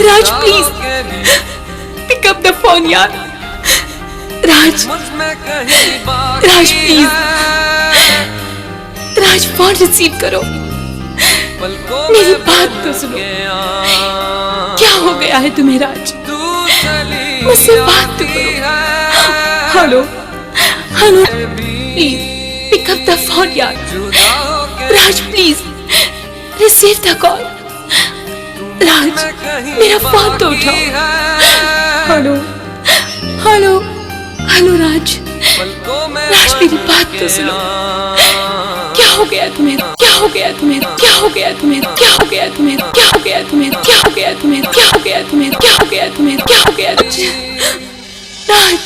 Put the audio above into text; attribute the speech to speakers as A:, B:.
A: Raj please pick up the phone यार। Raj Raj please, Raj phone receive करो, मेरी बात तो सुनो। क्या हो गया है तुम्हें राज? मुझसे बात तो करो। Hello hello please pick up the phone यार। Raj please receive the call. Raj मेरा फोन तो उठाओ। Hello hello hello Raj, Raj मेरी बात तो सुनो। क्या हो गया तुम्हें? क्या हो गया तुम्हें? क्या हो गया तुम्हें? क्या हो गया तुम्हें? क्या हो गया तुम्हें? क्या हो गया तुम्हें? क्या हो गया तुम्हें? क्या हो गया तुम्हें? क्या हो गया? राज